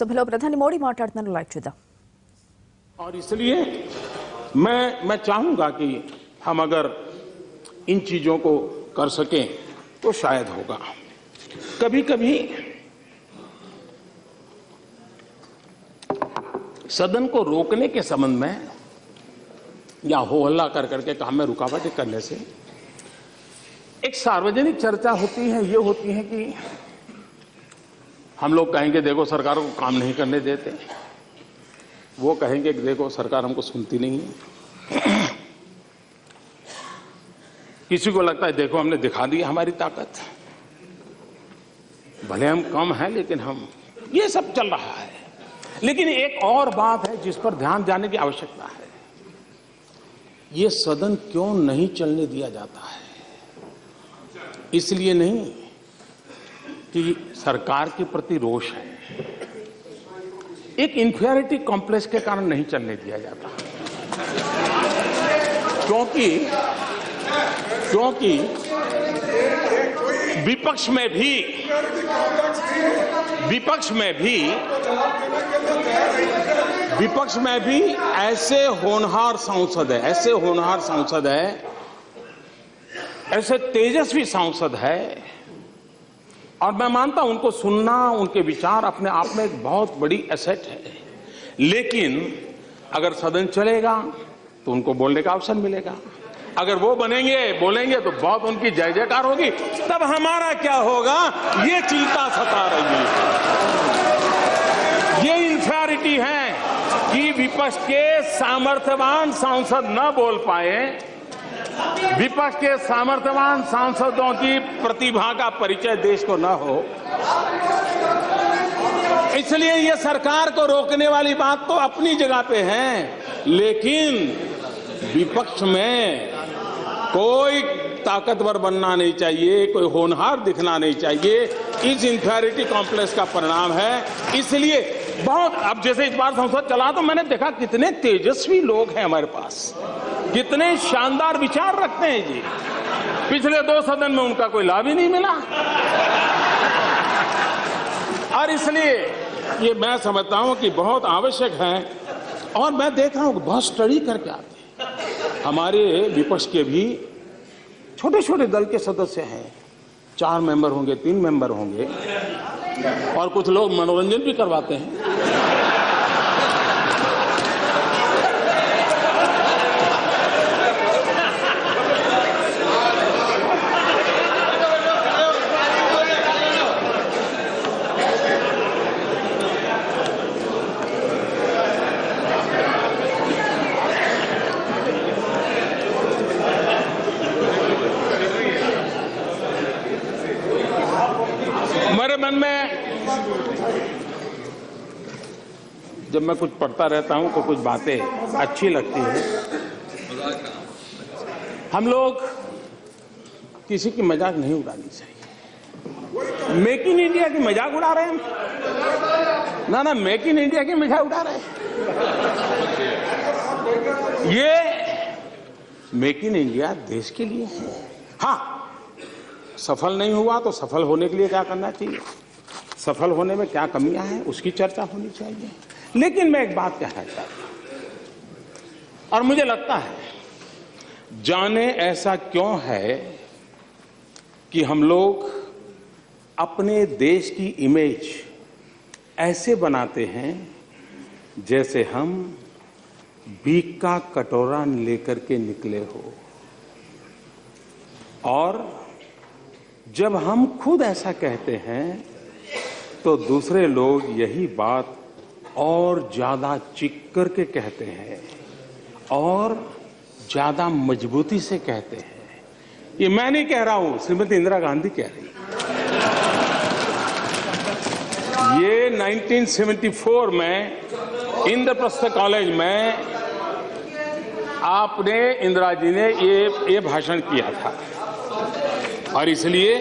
సభలో ప్రధాని మోడీ మాట్లాడుతున్నారు. లైవ్ చూద్దాం. और इसलिए मैं चाहूंगा कि हम अगर इन चीजों को कर सकें तो शायद होगा. कभी कभी सदन को रोकने के संबंध में या हो हल्ला कर करके काम में रुकावटें करने से एक सार्वजनिक चर्चा होती है, ये होती है कि हम लोग कहेंगे देखो सरकार को काम नहीं करने देते, वो कहेंगे कि देखो सरकार हमको सुनती नहीं है. किसी को लगता है देखो हमने दिखा दी हमारी ताकत, भले हम कम हैं लेकिन हम, ये सब चल रहा है. लेकिन एक और बात है जिस पर ध्यान देने की आवश्यकता है. ये सदन क्यों नहीं चलने दिया जाता है? इसलिए नहीं कि सरकार के प्रति रोष है, एक इंफीरियरिटी कॉम्प्लेक्स के कारण नहीं चलने दिया जाता. क्योंकि विपक्ष में भी ऐसे होनहार सांसद है, ऐसे तेजस्वी सांसद है, और मैं मानता हूं उनको सुनना, उनके विचार अपने आप में एक बहुत बड़ी एसेट है. लेकिन अगर सदन चलेगा तो उनको बोलने का अवसर मिलेगा. अगर वो बोलेंगे तो बहुत उनकी जय जयकार होगी. तब हमारा क्या होगा, ये चिंता सता रही है. ये इंफीरियरिटी है कि विपक्ष के सामर्थ्यवान सांसद न बोल पाए, विपक्ष के सामर्थ्यवान सांसदों की प्रतिभा का परिचय देश को न हो. इसलिए ये सरकार को रोकने वाली बात तो अपनी जगह पे है, लेकिन विपक्ष में कोई ताकतवर बनना नहीं चाहिए, कोई होनहार दिखना नहीं चाहिए. इस इंफीरियरिटी कॉम्प्लेक्स का परिणाम है. इसलिए बहुत, अब जैसे इस बार संसद चला तो मैंने देखा कितने तेजस्वी लोग हैं हमारे पास, कितने शानदार विचार रखते हैं जी. पिछले 2 सदन में उनका कोई लाभ ही नहीं मिला. और इसलिए ये मैं समझता हूं कि बहुत आवश्यक है. और मैं देख रहा हूं कि बहुत स्टडी करके आते हैं हमारे विपक्ष के भी. छोटे छोटे दल के सदस्य हैं, 4 मेंबर होंगे, 3 मेंबर होंगे, और कुछ लोग मनोरंजन भी करवाते हैं. मेरे मन में जब मैं कुछ पढ़ता रहता हूं तो कुछ बातें अच्छी लगती हैं. हम लोग किसी की मजाक नहीं उड़ानी चाहिए. मेक इन इंडिया की मजाक उड़ा रहे हैं ना, मेक इन इंडिया की मजाक उड़ा रहे हैं. ये मेक इन इंडिया देश के लिए है. हाँ, सफल नहीं हुआ तो सफल होने के लिए क्या करना चाहिए, सफल होने में क्या कमियां हैं उसकी चर्चा होनी चाहिए. लेकिन मैं एक बात कहना चाहता हूं, और मुझे लगता है जाने ऐसा क्यों है कि हम लोग अपने देश की इमेज ऐसे बनाते हैं जैसे हम भीख का कटोरा लेकर के निकले हो, और जब हम खुद ऐसा कहते हैं तो दूसरे लोग यही बात और ज्यादा चीख करके कहते हैं और ज्यादा मजबूती से कहते हैं. ये मैं नहीं कह रहा हूं, श्रीमती इंदिरा गांधी कह रही. ये 1974 में इंद्रप्रस्थ कॉलेज में आपने, इंदिरा जी ने ये भाषण किया था. और इसलिए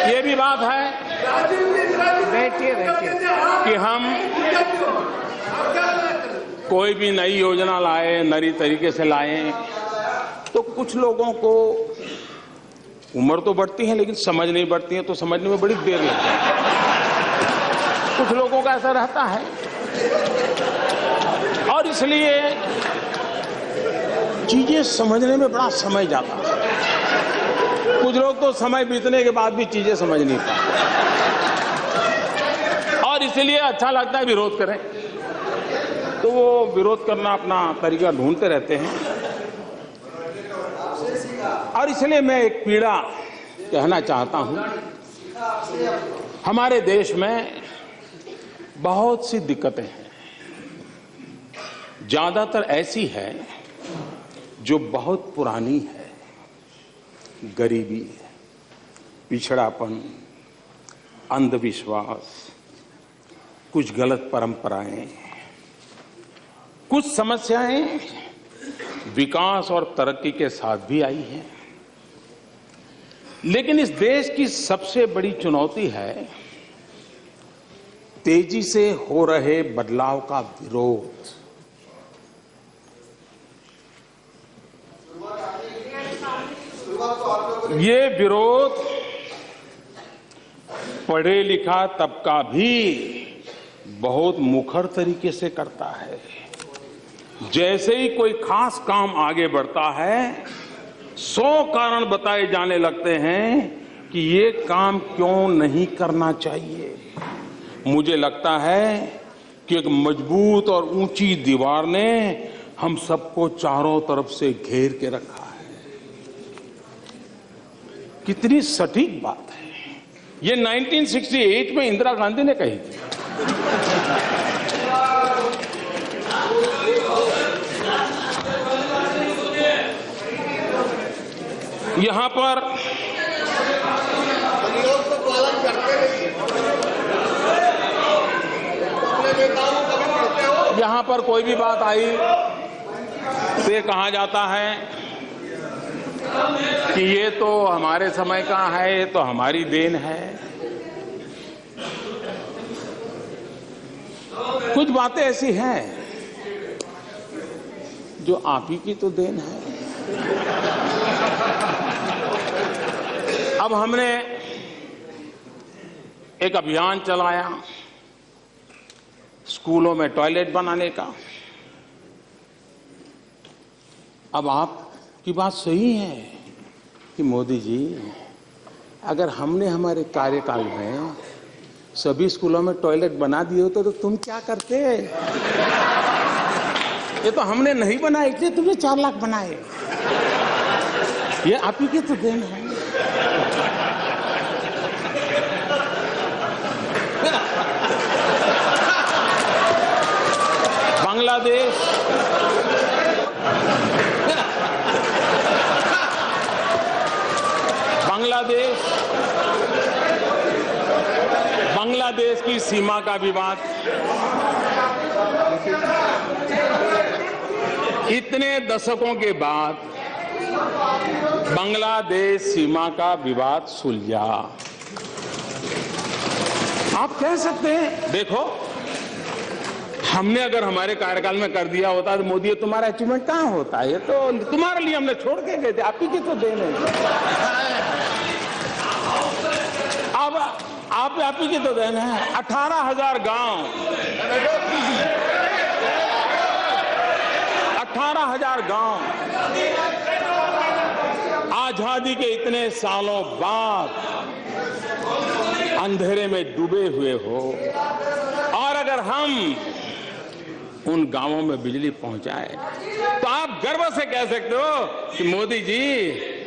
ये भी बात है कि हम कोई भी नई योजना लाए, नई तरीके से लाए, तो कुछ लोगों को उम्र तो बढ़ती है लेकिन समझ नहीं बढ़ती है, तो समझने में बड़ी देर लगती है। कुछ लोगों का ऐसा रहता है और इसलिए चीजें समझने में बड़ा समय जाता है। कुछ लोग तो समय बीतने के बाद भी चीजें समझ नहीं पाते और इसलिए अच्छा लगता है विरोध करें, तो वो विरोध करना अपना तरीका ढूंढते रहते हैं। और इसलिए मैं एक पीड़ा कहना चाहता हूं। हमारे देश में बहुत सी दिक्कतें हैं, ज्यादातर ऐसी है जो बहुत पुरानी है। गरीबी, पिछड़ापन, अंधविश्वास, कुछ गलत परंपराएं, कुछ समस्याएं विकास और तरक्की के साथ भी आई हैं। लेकिन इस देश की सबसे बड़ी चुनौती है तेजी से हो रहे बदलाव का विरोध। ये विरोध पढ़े लिखा तबका भी बहुत मुखर तरीके से करता है। जैसे ही कोई खास काम आगे बढ़ता है, 100 कारण बताए जाने लगते हैं कि ये काम क्यों नहीं करना चाहिए। मुझे लगता है कि एक मजबूत और ऊंची दीवार ने हम सबको चारों तरफ से घेर के रखा है। कितनी सटीक बात है। ये 1968 में इंदिरा गांधी ने कही थी। यहां पर कोई भी बात आई तो ये कहा जाता है कि ये तो हमारे समय का है, ये तो हमारी देन है। कुछ बातें ऐसी हैं जो आप ही की तो देन है। अब हमने एक अभियान चलाया स्कूलों में टॉयलेट बनाने का। अब आपकी बात सही है कि मोदी जी, अगर हमने हमारे कार्यकाल में सभी स्कूलों में टॉयलेट बना दिए होते तो तुम क्या करते? ये तो हमने नहीं बनाए, इसलिए तुमने 4 लाख बनाए। ये आप ही की तो देन है। बांग्लादेश की सीमा का विवाद, इतने दशकों के बाद बांग्लादेश सीमा का विवाद सुलझा। आप कह सकते हैं देखो, हमने अगर हमारे कार्यकाल में कर दिया होता तो मोदी, तुम्हारा अचीवमेंट कहां होता है? ये तो तुम्हारे लिए हमने छोड़ के गए थे, आप ही की तो देन है। अब आप ही की तो देन है। 18,000 गांव, 18,000 गांव आजादी के इतने सालों बाद अंधेरे में डूबे हुए हो, और अगर हम उन गांवों में बिजली पहुंचाए तो आप गर्व से कह सकते हो कि मोदी जी,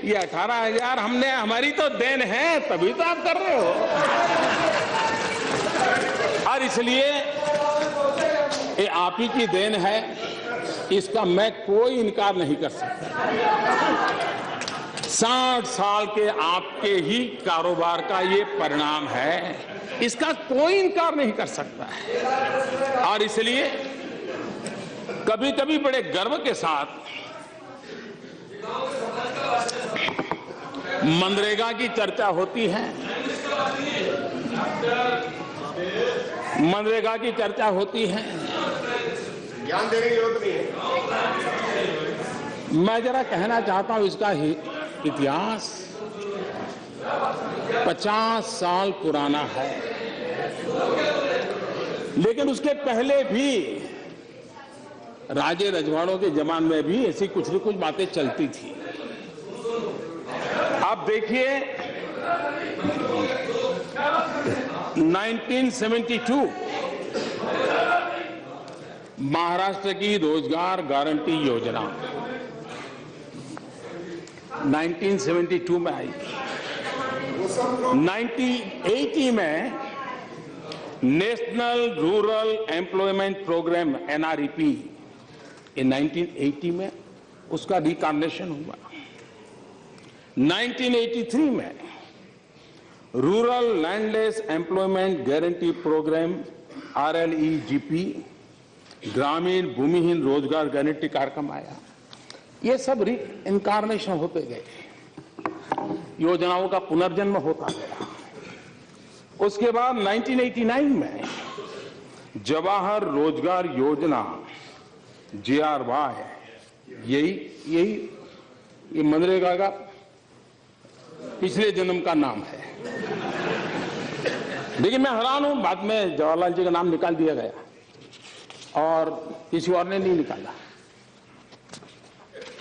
ये 18,000 हमने, हमारी तो देन है, तभी तो आप कर रहे हो। और इसलिए ये आप ही की देन है, इसका मैं कोई इनकार नहीं कर सकता। 60 साल के आपके ही कारोबार का ये परिणाम है, इसका कोई इनकार नहीं कर सकता है। और इसलिए कभी कभी बड़े गर्व के साथ मनरेगा की चर्चा होती है। मनरेगा की चर्चा होती है, ज्ञान देने की जरूरत नहीं है। मैं जरा कहना चाहता हूं इसका इतिहास 50 साल पुराना है, लेकिन उसके पहले भी राजे रजवाड़ों के जमाने में भी ऐसी कुछ न कुछ बातें चलती थी। आप देखिए 1972 महाराष्ट्र की रोजगार गारंटी योजना 1972 में आई। 1980 में national rural employment programme NREP in 1980 में उसका रिकॉग्निशन हुआ। 1983 में rural landless employment guarantee programme RLEGP ग्रामीण भूमिहीन रोजगार गारंटी कार्यक्रम आया। ये सब इनकारनेशन होते गए, योजनाओं का पुनर्जन्म होता गया। उसके बाद 1989 में जवाहर रोजगार योजना JRY, ये मनरेगा का पिछले जन्म का नाम है। लेकिन मैं हैरान हूं, बाद में जवाहरलाल जी का नाम निकाल दिया गया और किसी और ने नहीं निकाला,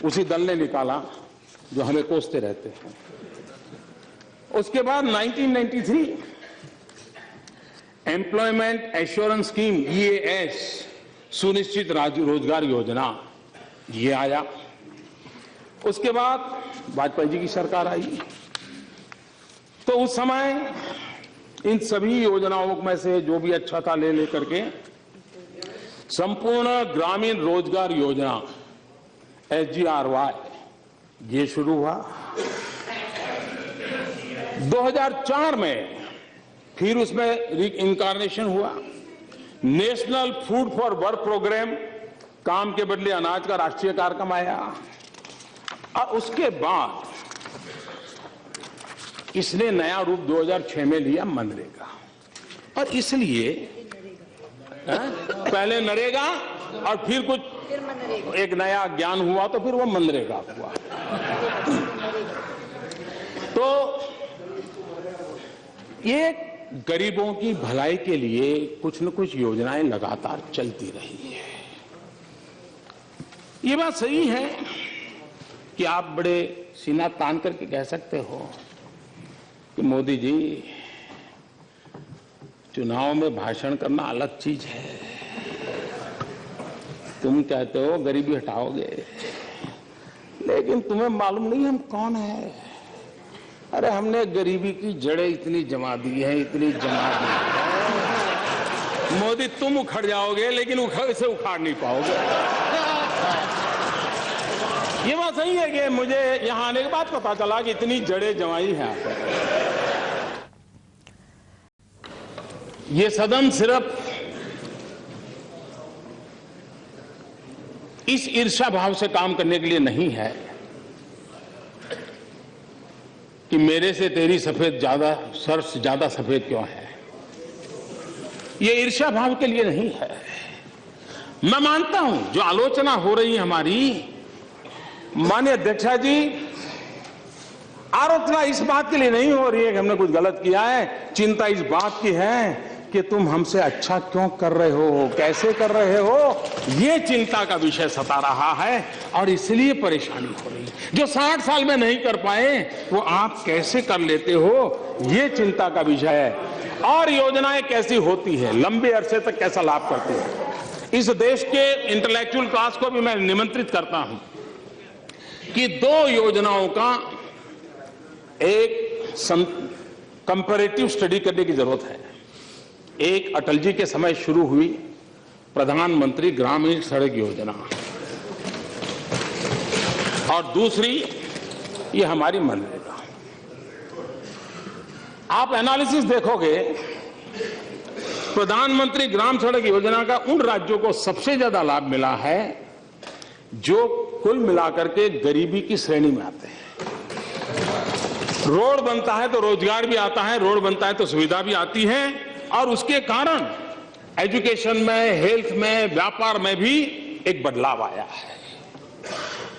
उसी दल ने निकाला जो हमें कोसते रहते हैं। उसके बाद 1993 एम्प्लॉयमेंट एश्योरेंस स्कीम EAS सुनिश्चित रोजगार योजना ये आया। उसके बाद वाजपेयी जी की सरकार आई, तो उस समय इन सभी योजनाओं में से जो भी अच्छा था ले लेकर के संपूर्ण ग्रामीण रोजगार योजना SGRY ये शुरू हुआ। 2004 में फिर उसमें इनकारनेशन हुआ। National food for work programme, काम के बदले अनाज का राष्ट्रीय कार्यक्रम आया। और उसके बाद इसने नया रूप 2006 में लिया मनरेगा। और इसलिए पहले नरेगा और फिर कुछ एक नया ज्ञान हुआ तो फिर वो मनरेगा हुआ। तो ये गरीबों की भलाई के लिए कुछ न कुछ योजनाएं लगातार चलती रही है। ये बात सही है कि आप बड़े सीना तान करके कह सकते हो कि मोदी जी चुनाव में भाषण करना अलग चीज है, तुम कहते हो गरीबी हटाओगे, लेकिन तुम्हें मालूम नहीं हम कौन है। अरे हमने गरीबी की जड़ें इतनी जमा दी है, इतनी जमा दी है। मोदी तुम उखड़ जाओगे लेकिन इसे उखाड़ नहीं पाओगे। ये बात सही है कि मुझे यहां आने के बाद पता चला कि इतनी जड़ें जमाई है आपने। ये सदन सिर्फ इस ईर्ष्या भाव से काम करने के लिए नहीं है कि मेरे से तेरी सफेद ज्यादा, सर्ष ज्यादा सफेद क्यों है। ये ईर्ष्या भाव के लिए नहीं है। मैं मानता हूं जो आलोचना हो रही है हमारी, माननीय अध्यक्षा जी, आलोचना इस बात के लिए नहीं हो रही है कि हमने कुछ गलत किया है। चिंता इस बात की है कि तुम हमसे अच्छा क्यों कर रहे हो, कैसे कर रहे हो, ये चिंता का विषय सता रहा है और इसलिए परेशानी हो रही है। जो 60 साल में नहीं कर पाए वो आप कैसे कर लेते हो, ये चिंता का विषय है। और योजनाएं कैसी होती है, लंबे अरसे तक कैसा लाभ करती है। इस देश के इंटेलेक्चुअल क्लास को भी मैं निमंत्रित करता हूं कि 2 योजनाओं का एक कंपैरेटिव स्टडी करने की जरूरत है। एक अटल जी के समय शुरू हुई प्रधानमंत्री ग्रामीण सड़क योजना और दूसरी ये हमारी मनरेगा। आप एनालिसिस देखोगे, प्रधानमंत्री ग्राम सड़क योजना का उन राज्यों को सबसे ज्यादा लाभ मिला है जो कुल मिलाकर के गरीबी की श्रेणी में आते हैं। रोड बनता है तो रोजगार भी आता है, रोड बनता है तो सुविधा भी आती है और उसके कारण एजुकेशन में, हेल्थ में, व्यापार में भी एक बदलाव आया है।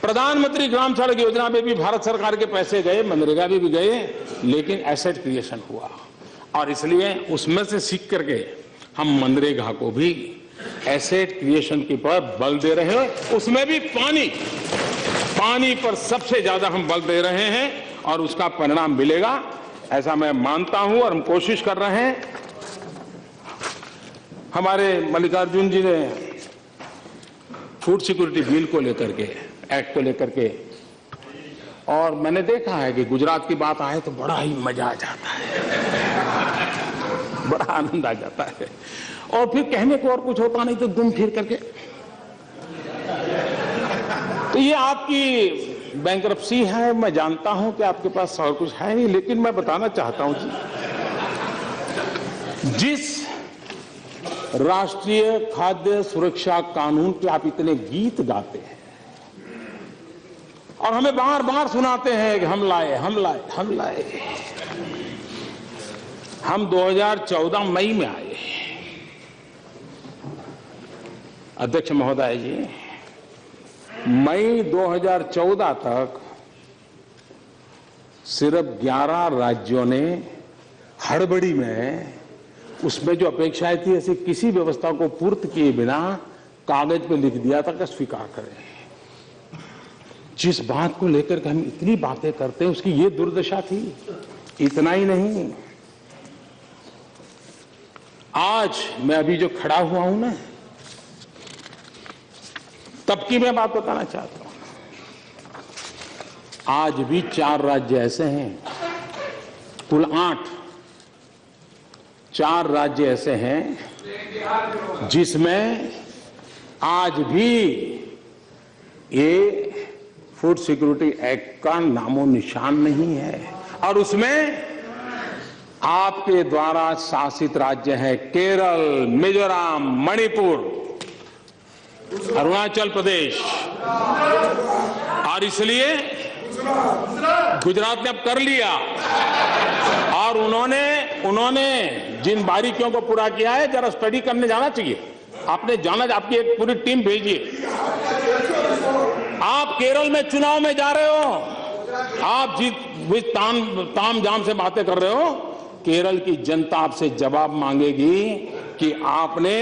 प्रधानमंत्री ग्राम सड़क योजना में भी भारत सरकार के पैसे गए, मनरेगा में भी गए, लेकिन एसेट क्रिएशन हुआ और इसलिए उसमें से सीख करके हम मनरेगा को भी एसेट क्रिएशन के पर बल दे रहे हैं। उसमें भी पानी पर सबसे ज्यादा हम बल दे रहे हैं और उसका परिणाम मिलेगा, ऐसा मैं मानता हूं और हम कोशिश कर रहे हैं। हमारे मल्लिकार्जुन जी ने फूड सिक्योरिटी बिल को लेकर के, एक्ट को लेकर के, और मैंने देखा है कि गुजरात की बात आए तो बड़ा ही मजा आ जाता है, बड़ा आनंद आ जाता है और फिर कहने को और कुछ होता नहीं तो घूम फिर करके। तो ये आपकी बैंकरप्सी है, मैं जानता हूं कि आपके पास और कुछ है नहीं, लेकिन मैं बताना चाहता हूं जी, जिस राष्ट्रीय खाद्य सुरक्षा कानून के आप इतने गीत गाते हैं और हमें बार बार सुनाते हैं कि हम लाए, हम लाए, हम लाए, हम 2014 मई में आए। अध्यक्ष महोदय जी, मई 2014 तक सिर्फ 11 राज्यों ने हड़बड़ी में उसमें जो अपेक्षाएं थी ऐसी किसी व्यवस्था को पूर्त किए बिना कागज पे लिख दिया था कि स्वीकार करें। जिस बात को लेकर के हम इतनी बातें करते हैं उसकी ये दुर्दशा थी। इतना ही नहीं, आज मैं अभी जो खड़ा हुआ हूं ना, तब की मैं बात बताना चाहता हूं। आज भी 4 राज्य ऐसे हैं, कुल 8, 4 राज्य ऐसे हैं जिसमें आज भी ये फूड सिक्योरिटी एक्ट का नामो निशान नहीं है और उसमें आपके द्वारा शासित राज्य है केरल, मिजोरम, मणिपुर, अरुणाचल प्रदेश, और इसलिए गुजरात ने अब कर लिया और उन्होंने जिन बारीकियों को पूरा किया है जरा स्टडी करने जाना चाहिए। आपने जाना, आपकी एक पूरी टीम भेजिए। आप केरल में चुनाव में जा रहे हो, आप ताम जाम से बातें कर रहे हो, केरल की जनता आपसे जवाब मांगेगी कि आपने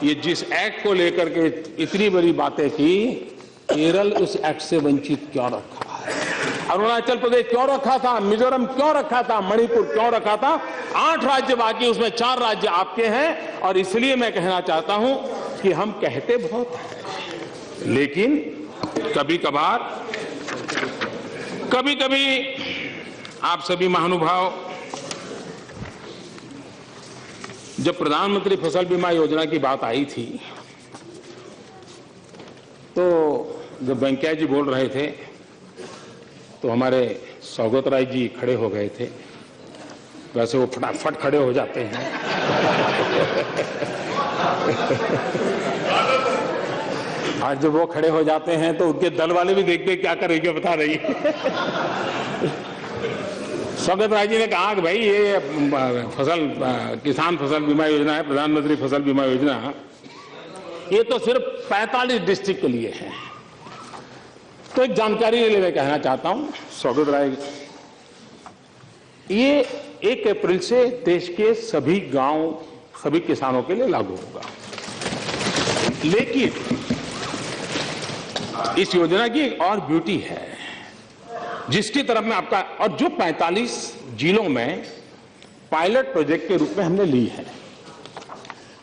ये जिस एक्ट को लेकर के इतनी बड़ी बातें की, केरल उस एक्ट से वंचित क्यों रखा है, अरुणाचल प्रदेश क्यों रखा था, मिजोरम क्यों रखा था, मणिपुर क्यों रखा था। 8 राज्य बाकी, उसमें 4 राज्य आपके हैं और इसलिए मैं कहना चाहता हूं कि हम कहते बहुत हैं, लेकिन कभी कभी आप सभी महानुभाव, जब प्रधानमंत्री फसल बीमा योजना की बात आई थी तो जब वेंकैया जी बोल रहे थे तो हमारे सौगत राय जी खड़े हो गए थे। वैसे वो फटाफट खड़े हो जाते हैं आज जब वो खड़े हो जाते हैं तो उनके दल वाले भी देखते क्या करेंगे, बता रही सौगत राय जी ने कहा कि भाई ये किसान फसल बीमा योजना है, प्रधानमंत्री फसल बीमा योजना, ये तो सिर्फ 45 डिस्ट्रिक्ट के लिए है। तो एक जानकारी के लिए मैं कहना चाहता हूं सौगत राय, ये 1 अप्रैल से देश के सभी गांव, सभी किसानों के लिए लागू होगा। लेकिन इस योजना की एक और ब्यूटी है जिसकी तरफ में आपका, और जो 45 जिलों में पायलट प्रोजेक्ट के रूप में हमने ली है।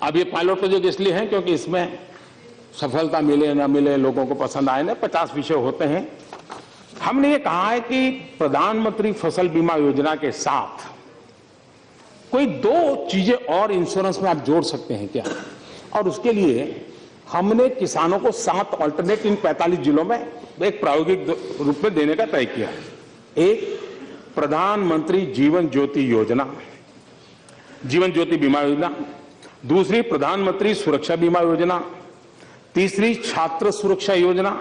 अब ये पायलट प्रोजेक्ट इसलिए है क्योंकि इसमें सफलता मिले ना मिले, लोगों को पसंद आए ना, 50 विषय होते हैं। हमने ये कहा है कि प्रधानमंत्री फसल बीमा योजना के साथ कोई 2 चीजें और इंश्योरेंस में आप जोड़ सकते हैं क्या, और उसके लिए हमने किसानों को 7 अल्टरनेट इन 45 जिलों में एक प्रायोगिक रूप में देने का तय किया। एक, प्रधानमंत्री जीवन ज्योति योजना, जीवन ज्योति बीमा योजना। दूसरी, प्रधानमंत्री सुरक्षा बीमा योजना। तीसरी, छात्र सुरक्षा योजना।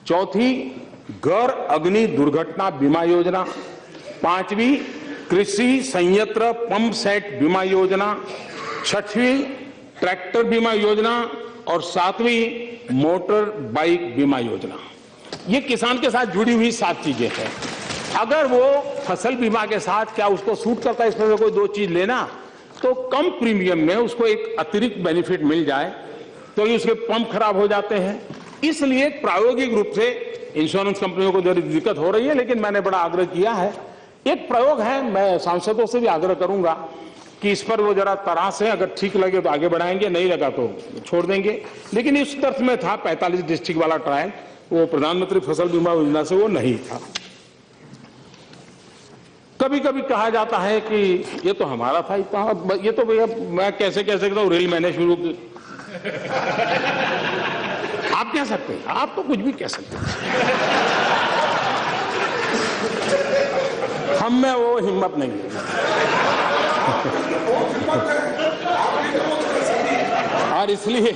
चौथी, घर अग्नि दुर्घटना बीमा योजना। 5वीं, कृषि संयंत्र पंप सेट बीमा योजना। 6वीं, ट्रैक्टर बीमा योजना और 7वीं मोटर बाइक बीमा योजना। ये किसान के साथ जुड़ी हुई 7 चीजें हैं। अगर वो फसल बीमा के साथ क्या उसको सूट करता है इसमें से कोई 2 चीज लेना, तो कम प्रीमियम में उसको एक अतिरिक्त बेनिफिट मिल जाए, तो ये उसके पंप खराब हो जाते हैं। इसलिए प्रायोगिक रूप से इंश्योरेंस कंपनियों को जरूर दिक्कत हो रही है, लेकिन मैंने बड़ा आग्रह किया है। एक प्रयोग है, मैं सांसदों से भी आग्रह करूंगा कि इस पर वो जरा तराश है, अगर ठीक लगे तो आगे बढ़ाएंगे, नहीं लगा तो छोड़ देंगे। लेकिन इस तर्थ में था 45 डिस्ट्रिक्ट वाला ट्रायल, वो प्रधानमंत्री फसल बीमा योजना से वो नहीं था। कभी कभी कहा जाता है कि ये तो हमारा था इतना, ये तो भैया मैं कैसे कह सकता हूँ, रेल मैंने शुरू की। आप कह सकते हैं, आप तो कुछ भी कह सकते हैं, हम में वो हिम्मत नहीं है। और इसलिए